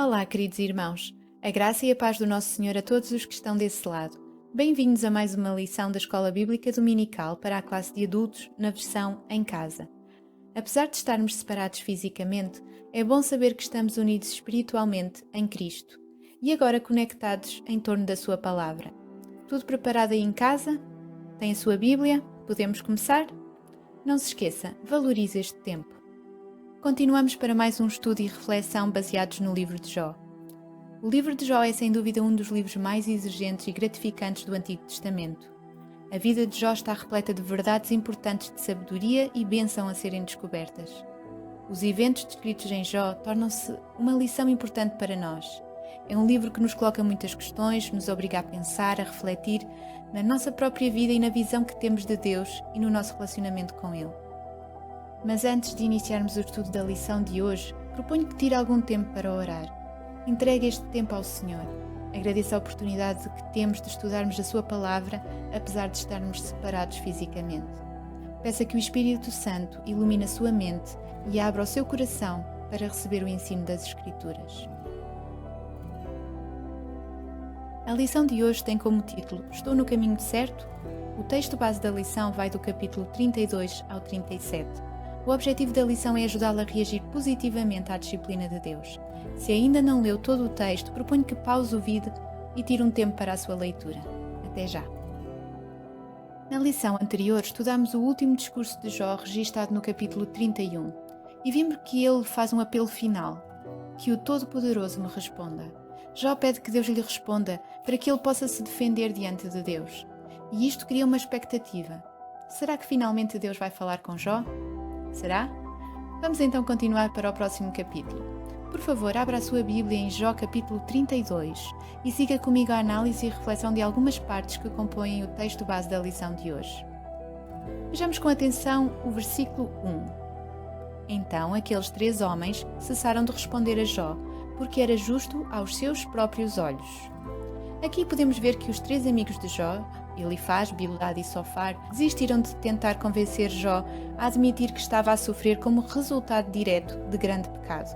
Olá, queridos irmãos. A graça e a paz do Nosso Senhor a todos os que estão desse lado. Bem-vindos a mais uma lição da Escola Bíblica Dominical para a classe de adultos na versão em casa. Apesar de estarmos separados fisicamente, é bom saber que estamos unidos espiritualmente em Cristo e agora conectados em torno da Sua Palavra. Tudo preparado aí em casa? Tem a sua Bíblia? Podemos começar? Não se esqueça, valorize este tempo. Continuamos para mais um estudo e reflexão baseados no livro de Jó. O livro de Jó é sem dúvida um dos livros mais exigentes e gratificantes do Antigo Testamento. A vida de Jó está repleta de verdades importantes de sabedoria e bênção a serem descobertas. Os eventos descritos em Jó tornam-se uma lição importante para nós. É um livro que nos coloca muitas questões, nos obriga a pensar, a refletir na nossa própria vida e na visão que temos de Deus e no nosso relacionamento com Ele. Mas antes de iniciarmos o estudo da lição de hoje, proponho que tire algum tempo para orar. Entregue este tempo ao Senhor. Agradeça a oportunidade que temos de estudarmos a Sua Palavra, apesar de estarmos separados fisicamente. Peça que o Espírito Santo ilumine a sua mente e abra o seu coração para receber o ensino das Escrituras. A lição de hoje tem como título Estou no caminho certo? O texto base da lição vai do capítulo 32 ao 37. O objetivo da lição é ajudá-la a reagir positivamente à disciplina de Deus. Se ainda não leu todo o texto, proponho que pause o vídeo e tire um tempo para a sua leitura. Até já! Na lição anterior, estudámos o último discurso de Jó registado no capítulo 31 e vimos que ele faz um apelo final, que o Todo-Poderoso me responda. Jó pede que Deus lhe responda para que ele possa se defender diante de Deus. E isto cria uma expectativa. Será que finalmente Deus vai falar com Jó? Será? Vamos então continuar para o próximo capítulo. Por favor, abra a sua Bíblia em Jó capítulo 32 e siga comigo a análise e reflexão de algumas partes que compõem o texto base da lição de hoje. Vejamos com atenção o versículo 1. Então aqueles 3 homens cessaram de responder a Jó, porque era justo aos seus próprios olhos. Aqui podemos ver que os 3 amigos de Jó, Elifaz, Bildad e Sofar, desistiram de tentar convencer Jó a admitir que estava a sofrer como resultado direto de grande pecado.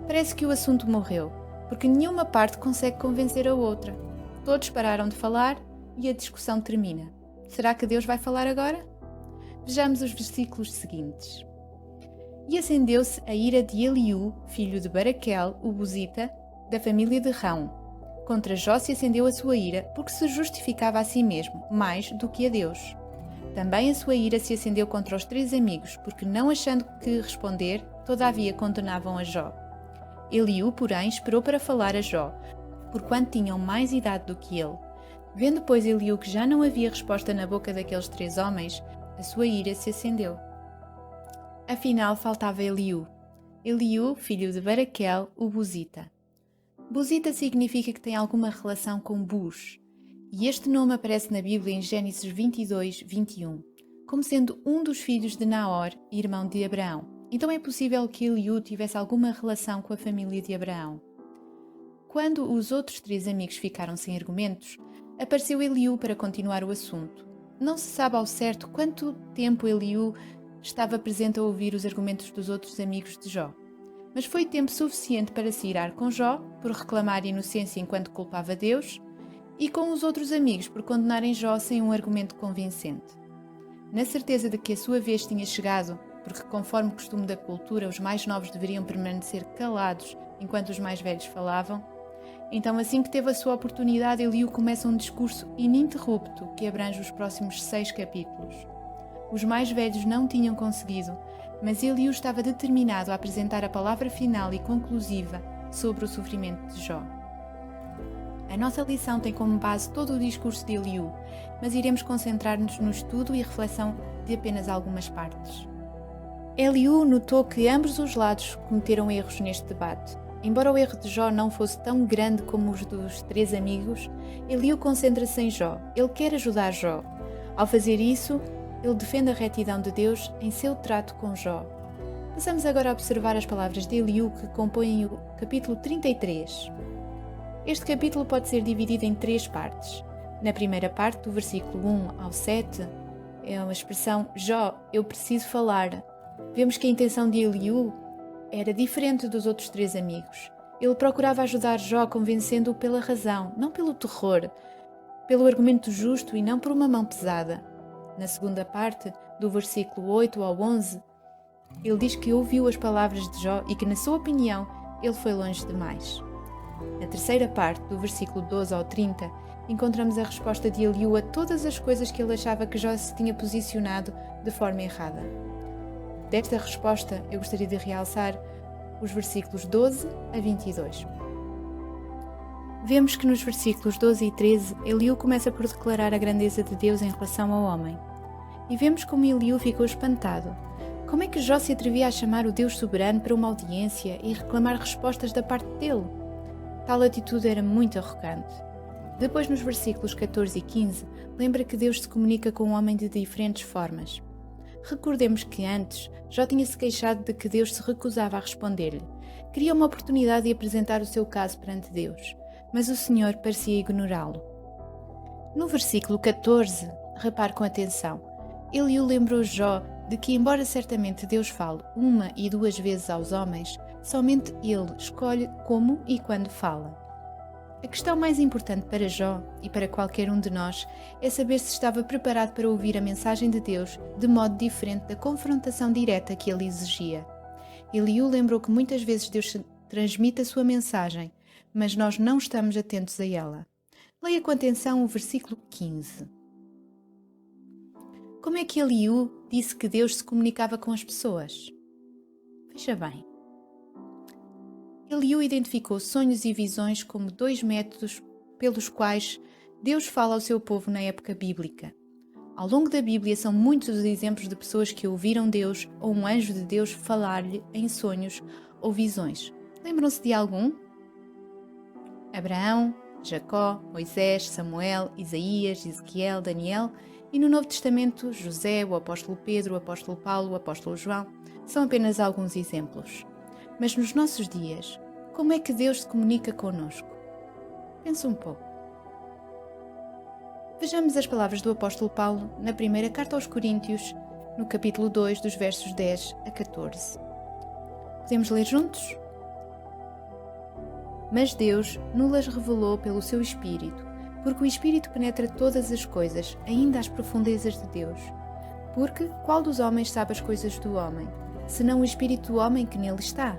Parece que o assunto morreu, porque nenhuma parte consegue convencer a outra. Todos pararam de falar e a discussão termina. Será que Deus vai falar agora? Vejamos os versículos seguintes. E acendeu-se a ira de Eliú, filho de Baraquel, o Buzita, da família de Rão. Contra Jó se acendeu a sua ira, porque se justificava a si mesmo, mais do que a Deus. Também a sua ira se acendeu contra os 3 amigos, porque não achando que responder, todavia condenavam a Jó. Eliú, porém, esperou para falar a Jó, porquanto tinham mais idade do que ele. Vendo, pois, Eliú que já não havia resposta na boca daqueles 3 homens, a sua ira se acendeu. Afinal, faltava Eliú. Eliú, filho de Baraquel, o Buzita. Buzita significa que tem alguma relação com Buz, e este nome aparece na Bíblia em Gênesis 22, 21, como sendo um dos filhos de Naor, irmão de Abraão. Então é possível que Eliú tivesse alguma relação com a família de Abraão. Quando os outros 3 amigos ficaram sem argumentos, apareceu Eliú para continuar o assunto. Não se sabe ao certo quanto tempo Eliú estava presente a ouvir os argumentos dos outros amigos de Jó. Mas foi tempo suficiente para se irar com Jó, por reclamar inocência enquanto culpava Deus, e com os outros amigos por condenarem Jó sem um argumento convincente. Na certeza de que a sua vez tinha chegado, porque conforme o costume da cultura, os mais novos deveriam permanecer calados enquanto os mais velhos falavam, então assim que teve a sua oportunidade, Eliú começa um discurso ininterrupto que abrange os próximos 6 capítulos. Os mais velhos não tinham conseguido, mas Eliú estava determinado a apresentar a palavra final e conclusiva sobre o sofrimento de Jó. A nossa lição tem como base todo o discurso de Eliú, mas iremos concentrar-nos no estudo e reflexão de apenas algumas partes. Eliú notou que ambos os lados cometeram erros neste debate. Embora o erro de Jó não fosse tão grande como os dos 3 amigos, Eliú concentra-se em Jó. Ele quer ajudar Jó. Ao fazer isso, ele defende a retidão de Deus em seu trato com Jó. Passamos agora a observar as palavras de Eliú que compõem o capítulo 33. Este capítulo pode ser dividido em 3 partes. Na primeira parte, do versículo 1 ao 7, é uma expressão Jó, eu preciso falar. Vemos que a intenção de Eliú era diferente dos outros 3 amigos. Ele procurava ajudar Jó convencendo-o pela razão, não pelo terror, pelo argumento justo e não por uma mão pesada. Na segunda parte, do versículo 8 ao 11, ele diz que ouviu as palavras de Jó e que, na sua opinião, ele foi longe demais. Na terceira parte, do versículo 12 ao 30, encontramos a resposta de Eliú a todas as coisas que ele achava que Jó se tinha posicionado de forma errada. Desta resposta, eu gostaria de realçar os versículos 12 a 22. Vemos que nos versículos 12 e 13, Eliú começa por declarar a grandeza de Deus em relação ao homem. E vemos como Eliú ficou espantado. Como é que Jó se atrevia a chamar o Deus soberano para uma audiência e reclamar respostas da parte dele? Tal atitude era muito arrogante. Depois, nos versículos 14 e 15, lembra que Deus se comunica com o homem de diferentes formas. Recordemos que antes, Jó tinha-se queixado de que Deus se recusava a responder-lhe. Queria uma oportunidade de apresentar o seu caso perante Deus, mas o Senhor parecia ignorá-lo. No versículo 14, repare com atenção, Eliú lembrou Jó de que, embora certamente Deus fale uma e duas vezes aos homens, somente ele escolhe como e quando fala. A questão mais importante para Jó e para qualquer um de nós é saber se estava preparado para ouvir a mensagem de Deus de modo diferente da confrontação direta que ele exigia. Eliú lembrou que muitas vezes Deus transmite a sua mensagem, mas nós não estamos atentos a ela. Leia com atenção o versículo 15. Como é que Eliú disse que Deus se comunicava com as pessoas? Veja bem. Eliú identificou sonhos e visões como dois métodos pelos quais Deus fala ao seu povo na época bíblica. Ao longo da Bíblia são muitos os exemplos de pessoas que ouviram Deus ou um anjo de Deus falar-lhe em sonhos ou visões. Lembram-se de algum? Abraão, Jacó, Moisés, Samuel, Isaías, Ezequiel, Daniel e no Novo Testamento José, o apóstolo Pedro, o apóstolo Paulo, o apóstolo João são apenas alguns exemplos. Mas nos nossos dias, como é que Deus se comunica conosco? Pense um pouco. Vejamos as palavras do apóstolo Paulo na primeira carta aos Coríntios, no capítulo 2, dos versos 10 a 14. Podemos ler juntos? Mas Deus nos-las revelou pelo seu Espírito, porque o Espírito penetra todas as coisas, ainda às profundezas de Deus. Porque qual dos homens sabe as coisas do homem, senão o Espírito do homem que nele está?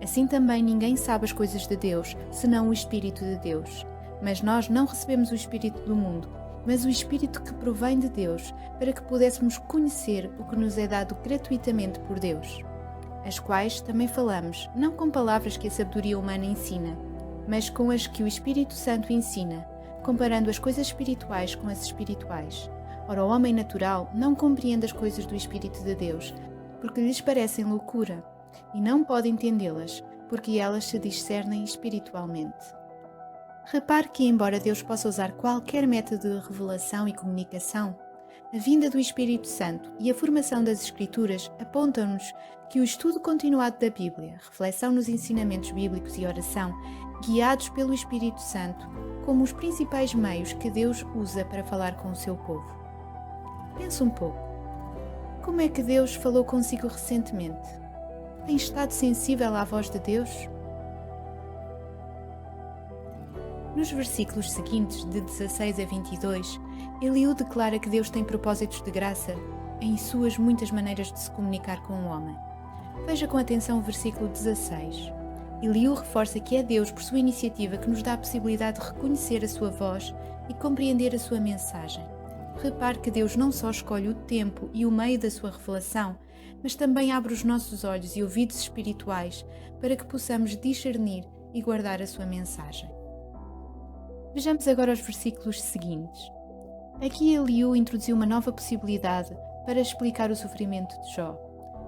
Assim também ninguém sabe as coisas de Deus, senão o Espírito de Deus. Mas nós não recebemos o Espírito do mundo, mas o Espírito que provém de Deus, para que pudéssemos conhecer o que nos é dado gratuitamente por Deus. As quais também falamos, não com palavras que a sabedoria humana ensina, mas com as que o Espírito Santo ensina, comparando as coisas espirituais com as espirituais. Ora, o homem natural não compreende as coisas do Espírito de Deus, porque lhes parecem loucura, e não pode entendê-las, porque elas se discernem espiritualmente. Repare que, embora Deus possa usar qualquer método de revelação e comunicação, a vinda do Espírito Santo e a formação das Escrituras apontam-nos que o estudo continuado da Bíblia, reflexão nos ensinamentos bíblicos e oração, guiados pelo Espírito Santo, como os principais meios que Deus usa para falar com o seu povo. Pense um pouco. Como é que Deus falou consigo recentemente? Tem estado sensível à voz de Deus? Nos versículos seguintes, de 16 a 22, Eliú declara que Deus tem propósitos de graça em suas muitas maneiras de se comunicar com o homem. Veja com atenção o versículo 16. Eliú reforça que é Deus, por sua iniciativa, que nos dá a possibilidade de reconhecer a sua voz e compreender a sua mensagem. Repare que Deus não só escolhe o tempo e o meio da sua revelação, mas também abre os nossos olhos e ouvidos espirituais para que possamos discernir e guardar a sua mensagem. Vejamos agora os versículos seguintes. Aqui Eliú introduziu uma nova possibilidade para explicar o sofrimento de Jó.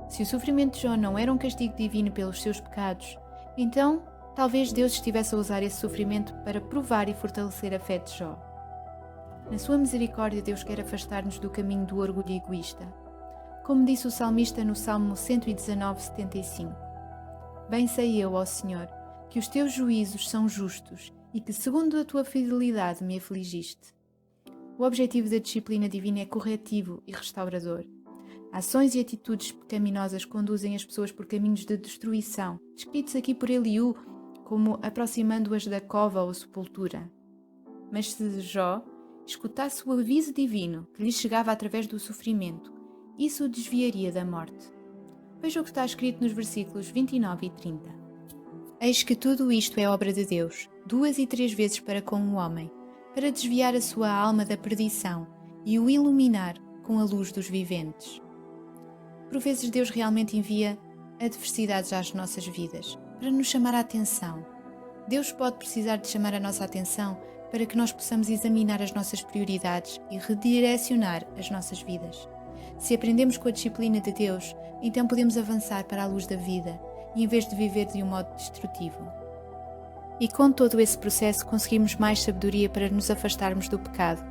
Se o sofrimento de Jó não era um castigo divino pelos seus pecados, então talvez Deus estivesse a usar esse sofrimento para provar e fortalecer a fé de Jó. Na sua misericórdia, Deus quer afastar-nos do caminho do orgulho egoísta. Como disse o salmista no Salmo 119:75. Bem sei eu, ó Senhor, que os teus juízos são justos e que segundo a tua fidelidade me afligiste. O objetivo da disciplina divina é corretivo e restaurador. Ações e atitudes pecaminosas conduzem as pessoas por caminhos de destruição, descritos aqui por Eliú como aproximando-as da cova ou sepultura. Mas se Jó escutasse o aviso divino que lhe chegava através do sofrimento, isso o desviaria da morte. Veja o que está escrito nos versículos 29 e 30. Eis que tudo isto é obra de Deus, 2 e 3 vezes para com o homem, para desviar a sua alma da perdição e o iluminar com a luz dos viventes. Por vezes Deus realmente envia adversidades às nossas vidas, para nos chamar a atenção. Deus pode precisar de chamar a nossa atenção para que nós possamos examinar as nossas prioridades e redirecionar as nossas vidas. Se aprendemos com a disciplina de Deus, então podemos avançar para a luz da vida, e em vez de viver de um modo destrutivo. E com todo esse processo conseguimos mais sabedoria para nos afastarmos do pecado.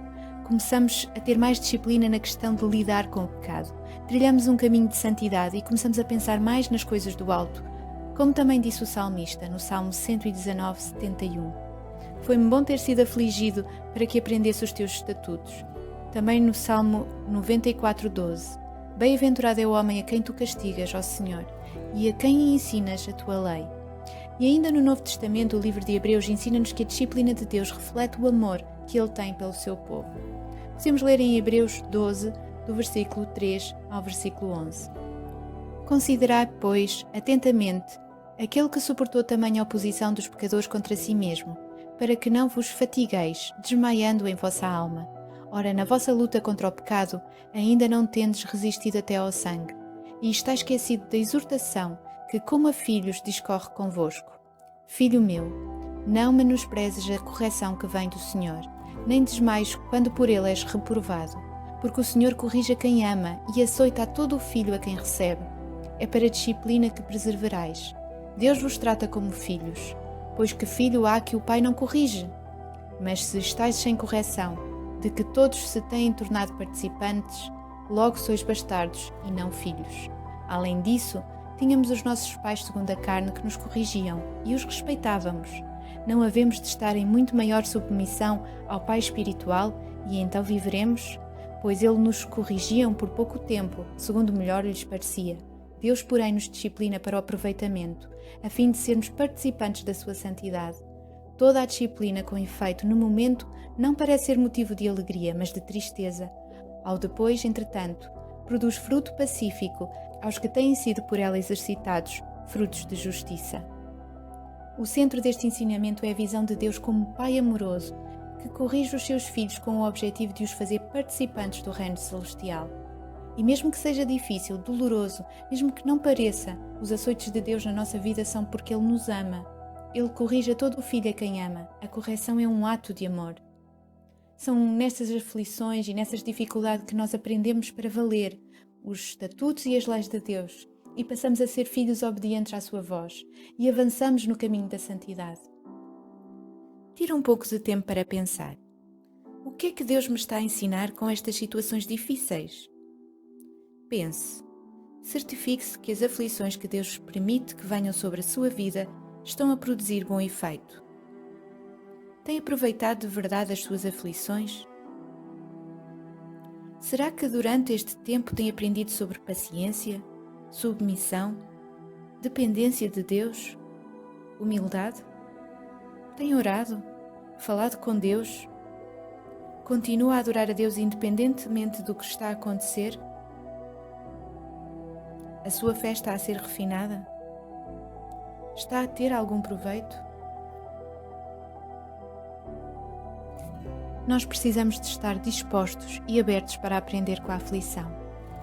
Começamos a ter mais disciplina na questão de lidar com o pecado. Trilhamos um caminho de santidade e começamos a pensar mais nas coisas do alto, como também disse o salmista no Salmo 119, 71. Foi-me bom ter sido afligido para que aprendesse os teus estatutos. Também no Salmo 94, 12. Bem-aventurado é o homem a quem tu castigas, ó Senhor, e a quem ensinas a tua lei. E ainda no Novo Testamento, o livro de Hebreus ensina-nos que a disciplina de Deus reflete o amor que Ele tem pelo seu povo. Podemos ler em Hebreus 12, do versículo 3 ao versículo 11. Considerai, pois, atentamente aquele que suportou tamanha oposição dos pecadores contra si mesmo, para que não vos fatigueis, desmaiando em vossa alma. Ora, na vossa luta contra o pecado, ainda não tendes resistido até ao sangue, e está esquecido da exortação que, como a filhos, discorre convosco. Filho meu, não menosprezes a correção que vem do Senhor, nem desmaies quando por ele és reprovado, porque o Senhor corrige a quem ama e açoita a todo o filho a quem recebe. É para a disciplina que perseverais. Deus vos trata como filhos, pois que filho há que o pai não corrige? Mas se estáis sem correção, de que todos se têm tornado participantes, logo sois bastardos e não filhos. Além disso, tínhamos os nossos pais segundo a carne que nos corrigiam e os respeitávamos. Não havemos de estar em muito maior submissão ao Pai espiritual e então viveremos? Pois ele nos corrigiam por pouco tempo, segundo melhor lhes parecia. Deus, porém, nos disciplina para o aproveitamento, a fim de sermos participantes da sua santidade. Toda a disciplina com efeito no momento não parece ser motivo de alegria, mas de tristeza. Ao depois, entretanto, produz fruto pacífico aos que têm sido por ela exercitados, frutos de justiça. O centro deste ensinamento é a visão de Deus como Pai amoroso, que corrige os seus filhos com o objetivo de os fazer participantes do reino celestial. E mesmo que seja difícil, doloroso, mesmo que não pareça, os açoites de Deus na nossa vida são porque Ele nos ama. Ele corrige a todo o filho a quem ama. A correção é um ato de amor. São nessas aflições e nessas dificuldades que nós aprendemos para valer os estatutos e as leis de Deus e passamos a ser filhos obedientes à sua voz e avançamos no caminho da santidade. Tira um pouco de tempo para pensar. O que é que Deus me está a ensinar com estas situações difíceis? Pense. Certifique-se que as aflições que Deus permite que venham sobre a sua vida estão a produzir bom efeito. Tem aproveitado de verdade as suas aflições? Será que durante este tempo tem aprendido sobre paciência, submissão, dependência de Deus, humildade? Tem orado, falado com Deus? Continua a adorar a Deus independentemente do que está a acontecer? A sua fé está a ser refinada? Está a ter algum proveito? Nós precisamos de estar dispostos e abertos para aprender com a aflição.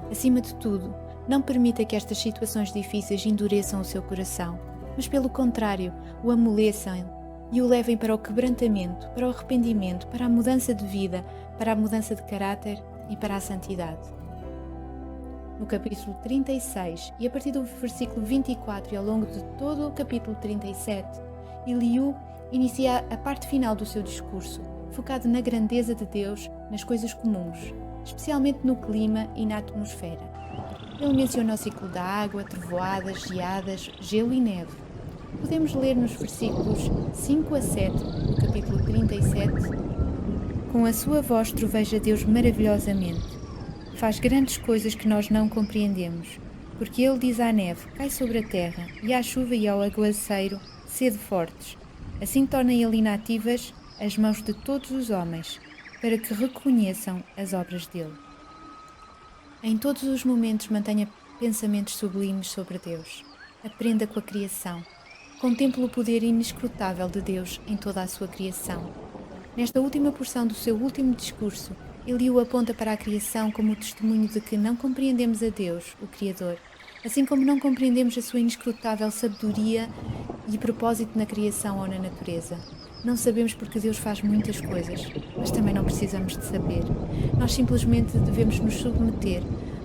Acima de tudo, não permita que estas situações difíceis endureçam o seu coração, mas pelo contrário, o amoleçam e o levem para o quebrantamento, para o arrependimento, para a mudança de vida, para a mudança de caráter e para a santidade. No capítulo 36 e a partir do versículo 24 e ao longo de todo o capítulo 37, Eliú inicia a parte final do seu discurso, focado na grandeza de Deus nas coisas comuns, especialmente no clima e na atmosfera. Ele menciona o ciclo da água, trovoadas, geadas, gelo e neve. Podemos ler nos versículos 5 a 7 do capítulo 37: Com a sua voz troveja Deus maravilhosamente. Faz grandes coisas que nós não compreendemos, porque Ele diz à neve, cai sobre a terra, e à chuva e ao aguaceiro, sede fortes. Assim tornem alienativas as mãos de todos os homens, para que reconheçam as obras dele. Em todos os momentos mantenha pensamentos sublimes sobre Deus. Aprenda com a criação. Contemple o poder inescrutável de Deus em toda a sua criação. Nesta última porção do seu último discurso, Eliú aponta para a criação como o testemunho de que não compreendemos a Deus, o Criador, assim como não compreendemos a sua inescrutável sabedoria e propósito na criação ou na natureza. Não sabemos porque Deus faz muitas coisas, mas também não precisamos de saber. Nós simplesmente devemos nos submeter,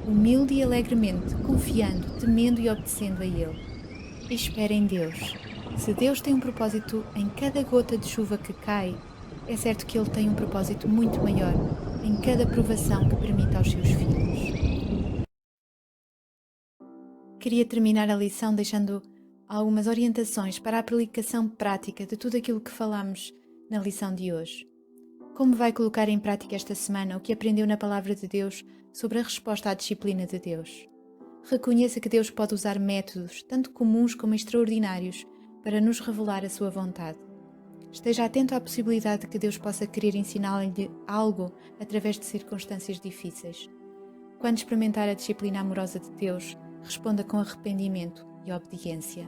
humilde e alegremente, confiando, temendo e obedecendo a Ele. E espere em Deus. Se Deus tem um propósito em cada gota de chuva que cai, é certo que Ele tem um propósito muito maior em cada provação que permite aos seus filhos. Queria terminar a lição deixando algumas orientações para a aplicação prática de tudo aquilo que falamos na lição de hoje. Como vai colocar em prática esta semana o que aprendeu na Palavra de Deus sobre a resposta à disciplina de Deus? Reconheça que Deus pode usar métodos, tanto comuns como extraordinários, para nos revelar a sua vontade. Esteja atento à possibilidade de que Deus possa querer ensinar-lhe algo através de circunstâncias difíceis. Quando experimentar a disciplina amorosa de Deus, responda com arrependimento e obediência.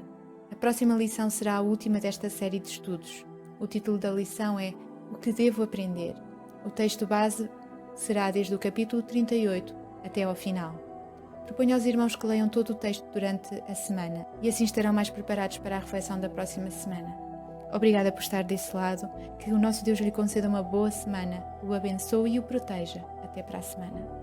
A próxima lição será a última desta série de estudos. O título da lição é O que devo aprender? O texto base será desde o capítulo 38 até ao final. Proponho aos irmãos que leiam todo o texto durante a semana e assim estarão mais preparados para a reflexão da próxima semana. Obrigada por estar desse lado, que o nosso Deus lhe conceda uma boa semana, o abençoe e o proteja. Até para a semana.